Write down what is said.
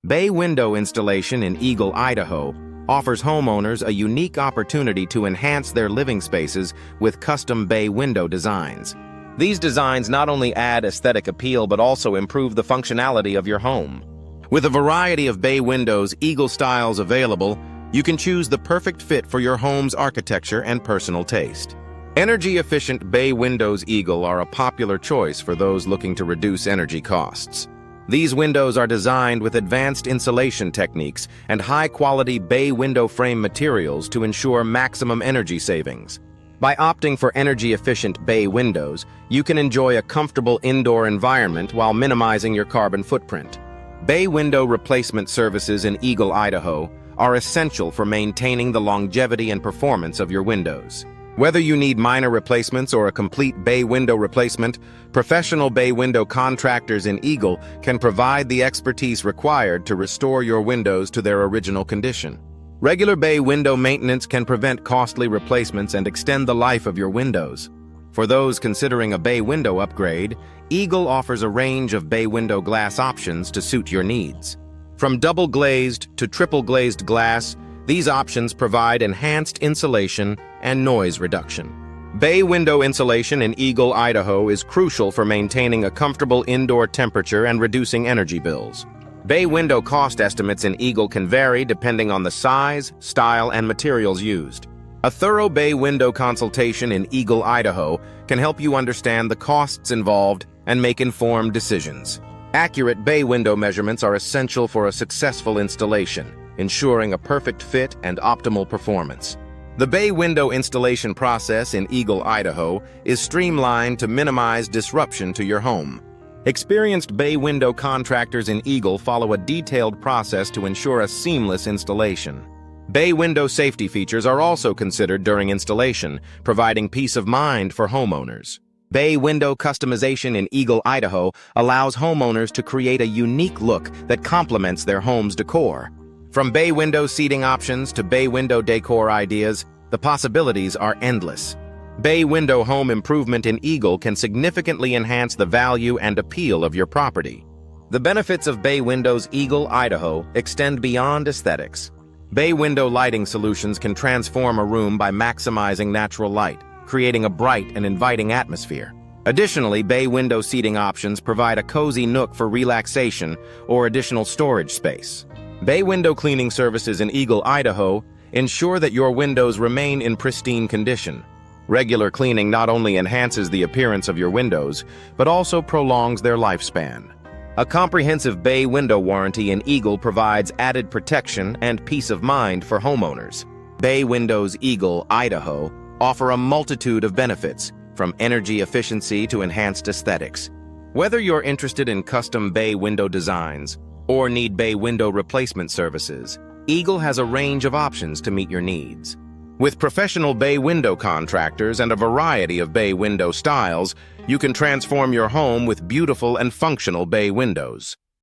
Bay window installation in Eagle, Idaho, offers homeowners a unique opportunity to enhance their living spaces with custom bay window designs. These designs not only add aesthetic appeal but also improve the functionality of your home. With a variety of bay windows, Eagle styles available, you can choose the perfect fit for your home's architecture and personal taste. Energy-efficient bay windows Eagle are a popular choice for those looking to reduce energy costs. These windows are designed with advanced insulation techniques and high-quality bay window frame materials to ensure maximum energy savings. By opting for energy-efficient bay windows, you can enjoy a comfortable indoor environment while minimizing your carbon footprint. Bay window replacement services in Eagle, Idaho, are essential for maintaining the longevity and performance of your windows. Whether you need minor replacements or a complete bay window replacement, professional bay window contractors in Eagle can provide the expertise required to restore your windows to their original condition. Regular bay window maintenance can prevent costly replacements and extend the life of your windows. For those considering a bay window upgrade, Eagle offers a range of bay window glass options to suit your needs. From double glazed to triple glazed glass, these options provide enhanced insulation and noise reduction. Bay window insulation in Eagle, Idaho is crucial for maintaining a comfortable indoor temperature and reducing energy bills. Bay window cost estimates in Eagle can vary depending on the size, style, and materials used. A thorough bay window consultation in Eagle, Idaho can help you understand the costs involved and make informed decisions. Accurate bay window measurements are essential for a successful installation, ensuring a perfect fit and optimal performance. The bay window installation process in Eagle, Idaho is streamlined to minimize disruption to your home. Experienced bay window contractors in Eagle follow a detailed process to ensure a seamless installation. Bay window safety features are also considered during installation, providing peace of mind for homeowners. Bay window customization in Eagle, Idaho allows homeowners to create a unique look that complements their home's decor. From bay window seating options to bay window decor ideas, the possibilities are endless. Bay window home improvement in Eagle can significantly enhance the value and appeal of your property. The benefits of bay windows Eagle, Idaho extend beyond aesthetics. Bay window lighting solutions can transform a room by maximizing natural light, creating a bright and inviting atmosphere. Additionally, bay window seating options provide a cozy nook for relaxation or additional storage space. Bay window cleaning services in Eagle, Idaho ensure that your windows remain in pristine condition. Regular cleaning not only enhances the appearance of your windows, but also prolongs their lifespan. A comprehensive bay window warranty in Eagle provides added protection and peace of mind for homeowners. Bay windows Eagle, Idaho offer a multitude of benefits, from energy efficiency to enhanced aesthetics. Whether you're interested in custom bay window designs or need bay window replacement services, Eagle has a range of options to meet your needs. With professional bay window contractors and a variety of bay window styles, you can transform your home with beautiful and functional bay windows.